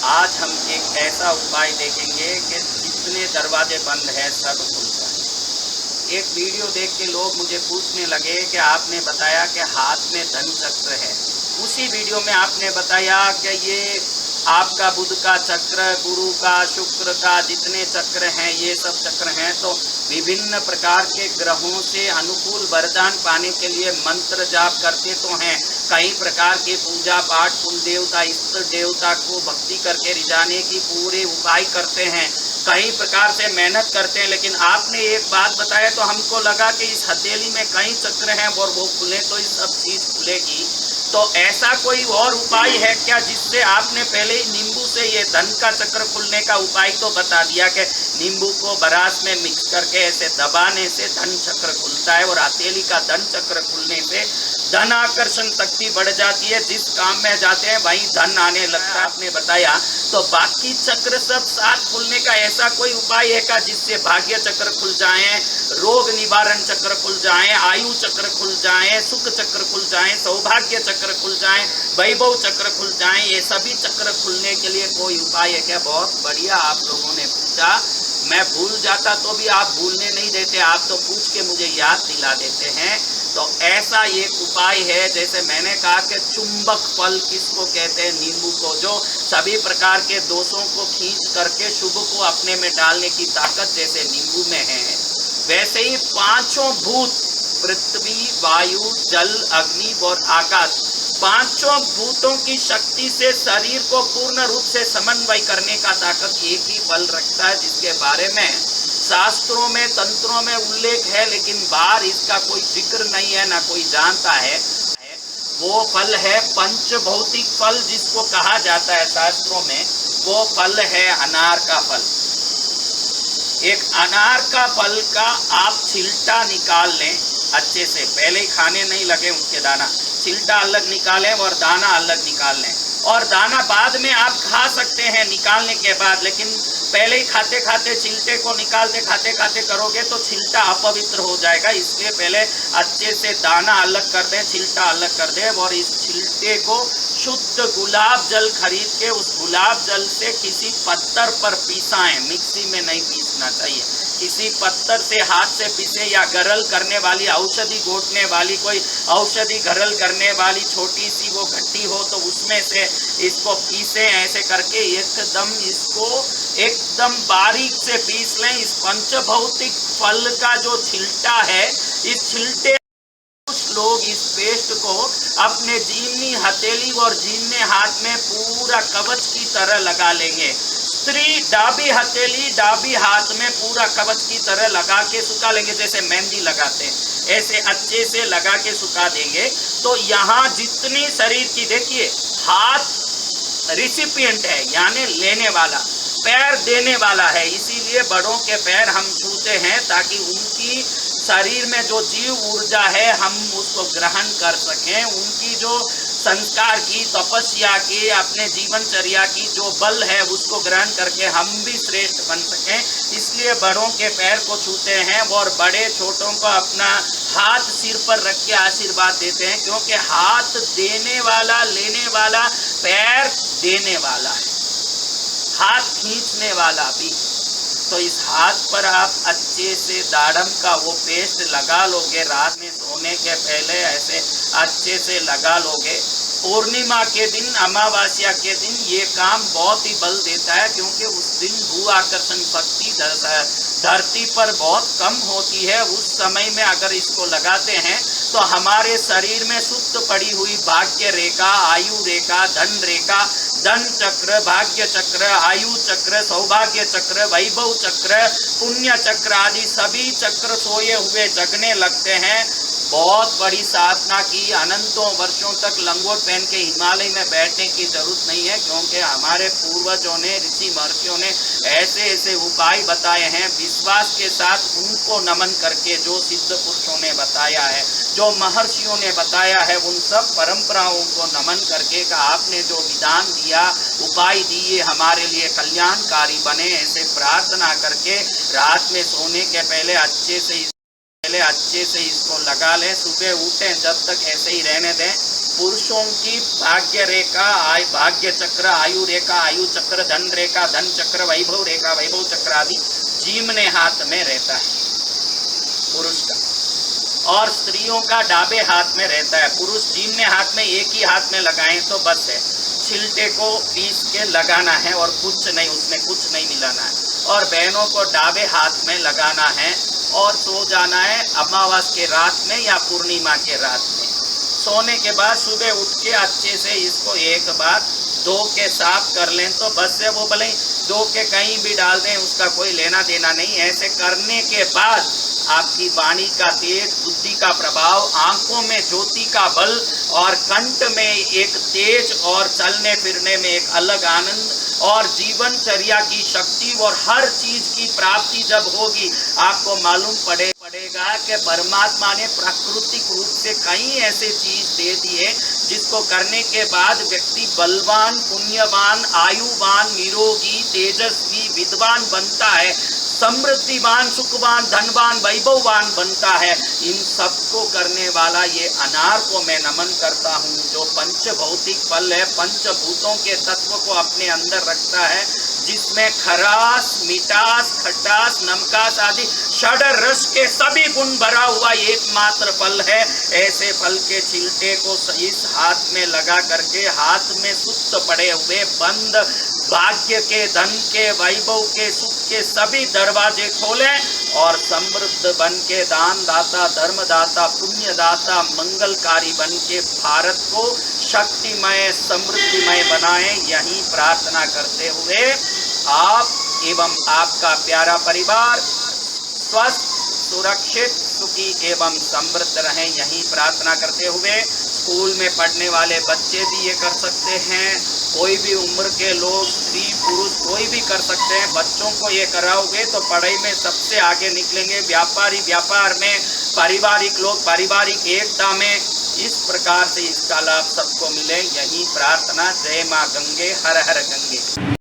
आज हम एक ऐसा उपाय देखेंगे कि जितने दरवाजे बंद हैं सब खुल जाए। एक वीडियो देख के लोग मुझे पूछने लगे कि आपने बताया कि हाथ में धन चक्र है। उसी वीडियो में आपने बताया कि ये आपका बुध का चक्र, गुरु का, शुक्र का जितने चक्र हैं ये सब चक्र हैं। तो विभिन्न प्रकार के ग्रहों से अनुकूल वरदान पाने के लिए मंत्र जाप करते तो हैं, कई प्रकार के पूजा पाठ, कुल देवता, इष्ट देवता को भक्ति करके रिझाने की पूरे उपाय करते हैं, कई प्रकार से मेहनत करते हैं। लेकिन आपने एक बात बताया तो हमको लगा कि इस हथेली में कई चक्र हैं और वो खुले तो इस सब चीज खुलेगी। तो ऐसा कोई और उपाय है क्या जिससे आपने पहले ही नींबू से ये धन का चक्र खुलने का उपाय तो बता दिया कि नींबू को बरास में मिक्स करके ऐसे दबाने से धन चक्र खुलता है और हथेली का धन चक्र खुलने से धन आकर्षण शक्ति बढ़ जाती है, जिस काम में जाते हैं वहीं धन आने लगता है आपने बताया। तो बाकी चक्र सब साथ खुलने का ऐसा कोई उपाय है क्या जिससे भाग्य चक्र खुल जाए, रोग निवारण चक्र खुल जाए, आयु चक्र खुल जाए, सुख चक्र खुल जाए, सौभाग्य चक्र खुल जाए, वैभव चक्र खुल जाए, ये सभी चक्र खुलने के लिए कोई उपाय है क्या? बहुत बढ़िया आप लोगों ने पूछा। मैं भूल जाता तो भी आप भूलने नहीं देते, आप तो पूछ के मुझे याद दिला देते हैं। तो ऐसा एक उपाय है, जैसे मैंने कहा कि चुंबक फल किसको कहते हैं? नींबू को, जो सभी प्रकार के दोषों को खींच करके शुभ को अपने में डालने की ताकत जैसे नींबू में है, वैसे ही पांचों भूत पृथ्वी, वायु, जल, अग्नि और आकाश, पांचों भूतों की शक्ति से शरीर को पूर्ण रूप से समन्वय करने का ताकत एक ही फल रखता है, जिसके बारे में शास्त्रों में, तंत्रों में उल्लेख है, लेकिन बाहर इसका कोई जिक्र नहीं है, ना कोई जानता है। वो फल है पंच भौतिक फल, जिसको कहा जाता है शास्त्रों में। वो फल है अनार का फल। एक अनार का फल का आप छिलटा निकाल लें अच्छे से, पहले ही खाने नहीं लगे उसके दाना, छिलटा अलग निकालें और दाना अलग निकाल लें। और दाना बाद में आप खा सकते हैं निकालने के बाद, लेकिन पहले ही खाते खाते छिलटे को निकालते खाते खाते करोगे तो छिलटा अपवित्र हो जाएगा। इसलिए पहले अच्छे से दाना अलग कर दें, छिलटा अलग कर दें और इस छिलटे को शुद्ध गुलाब जल खरीद के उस गुलाब जल से किसी पत्थर पर पीसाएं, मिक्सी में नहीं पीसना चाहिए, किसी पत्थर से हाथ से पीसे, या गरल करने वाली औषधि घोटने वाली कोई औषधि गरल करने वाली छोटी सी वो घट्टी हो तो उसमें से इसको पीसे। ऐसे करके एकदम इसको एकदम बारीक से पीस लें। इस पंचभौतिक फल का जो छिलटा है, इस छिलटे कुछ लोग इस पेस्ट को अपने जीवनी हथेली और जीवने हाथ में पूरा कवच की तरह लगा लेंगे। स्त्री डाबी हथेली, डाबी हाथ में पूरा कवच की तरह लगा के सुखा लेंगे, जैसे मेहंदी लगाते हैं ऐसे अच्छे से लगा के सुखा देंगे। तो यहाँ जितनी शरीर की, देखिए हाथ रिसिपिएंट है यानी लेने वाला, पैर देने वाला है, इसीलिए बड़ों के पैर हम छूते हैं ताकि उनकी शरीर में जो जीव ऊर्जा है हम उसको ग्रहण कर सकें, उनकी जो संस्कार की, तपस्या की, अपने जीवनचर्या की जो बल है उसको ग्रहण करके हम भी श्रेष्ठ बन सकें। इसलिए बड़ों के पैर को छूते हैं और बड़े छोटों को अपना हाथ सिर पर रख के आशीर्वाद देते हैं, क्योंकि हाथ देने वाला, लेने वाला, पैर देने वाला है, हाथ खींचने वाला भी। तो इस हाथ पर आप अच्छे से दाड़म का वो पेस्ट लगा लोगे, रात में सोने के पहले ऐसे अच्छे से लगा लोगे। पूर्णिमा के दिन, अमावस्या के दिन ये काम बहुत ही बल देता है, क्योंकि उस दिन भू आकर्षण शक्ति धरती पर बहुत कम होती है। उस समय में अगर इसको लगाते हैं तो हमारे शरीर में सुप्त पड़ी हुई भाग्य रेखा, आयु रेखा, धन रेखा, धन चक्र, भाग्य चक्र, आयु चक्र, सौभाग्य चक्र, वैभव चक्र, पुण्य चक्र आदि सभी चक्र सोए हुए जगने लगते हैं। बहुत बड़ी साधना की, अनंतों वर्षों तक लंगोट पहन के हिमालय में बैठने की जरूरत नहीं है, क्योंकि हमारे पूर्वजों ने, ऋषि महर्षियों ने ऐसे ऐसे उपाय बताए हैं। विश्वास के साथ उनको नमन करके, जो सिद्ध पुरुषों ने बताया है, जो महर्षियों ने बताया है, उन सब परंपराओं को नमन करके का आपने जो विधान दिया, उपाय दिए, हमारे लिए कल्याणकारी बने, ऐसे प्रार्थना करके रात में सोने के पहले अच्छे से इसको लगा लें। सुबह उठें जब तक ऐसे ही रहने दें, पुरुषों की भाग्य रेखा, भाग्य चक्र, आयु रेखा, आयु चक्र, धन रेखा, धन चक्र, वैभव रेखा, वैभव चक्र आदि जीमने हाथ में रहता है पुरुष का, और स्त्रियों का डाबे हाथ में रहता है। पुरुष जीमने हाथ में एक ही हाथ में लगाएं तो बस है, छिलटे को पीस के लगाना है और कुछ नहीं, उसमें कुछ नहीं मिलाना है। और बहनों को डाबे हाथ में लगाना है और सो जाना है अमावस के रात में या पूर्णिमा के रात में। सोने के बाद सुबह उठ के अच्छे से इसको एक बार धो के साफ कर लें तो बस से, वो भले धो के कहीं भी डाल दें, उसका कोई लेना देना नहीं। ऐसे करने के बाद आपकी वाणी का तेज, बुद्धि का प्रभाव, आंखों में ज्योति का बल और कंठ में एक तेज और चलने फिरने में एक अलग आनंद और जीवनचर्या की शक्ति और हर चीज की प्राप्ति जब होगी, आपको मालूम पड़ेगा कि परमात्मा ने प्राकृतिक रूप से कई ऐसे चीज दे दिए जिसको करने के बाद व्यक्ति बलवान, पुण्यवान, आयुवान, निरोगी, तेजस्वी, विद्वान बनता है, समृद्धिवान, सुखवान, धनवान, वैभववान बनता है। इन सबको करने वाला ये अनार को मैं नमन करता हूँ, जो पंच भौतिक फल है, पंचभूतों के तत्व को अपने अंदर रखता है, जिसमें खरास, मिठास, खटास, नमकास आदि षड रस के सभी गुण भरा हुआ एकमात्र फल है। ऐसे फल के छिलटे को इस हाथ में लगा करके हाथ में सुस्त पड़े हुए बंद भाग्य के, धन के, वैभव के, सुख के सभी दरवाजे खोलें और समृद्ध बन के, दान दाता, धर्मदाता, पुण्यदाता, मंगलकारी बन के भारत को शक्तिमय, समृद्धिमय बनाएं। यही प्रार्थना करते हुए आप एवं आपका प्यारा परिवार स्वस्थ, सुरक्षित, सुखी एवं समृद्ध रहें, यही प्रार्थना करते हुए स्कूल में पढ़ने वाले बच्चे भी ये कर सकते हैं, कोई भी उम्र के लोग, स्त्री पुरुष कोई भी कर सकते हैं। बच्चों को ये कराओगे तो पढ़ाई में सबसे आगे निकलेंगे, व्यापारी व्यापार में, पारिवारिक लोग पारिवारिक एकता में। इस प्रकार से इसका लाभ सबको मिले, यही प्रार्थना। जय माँ गंगे, हर हर गंगे।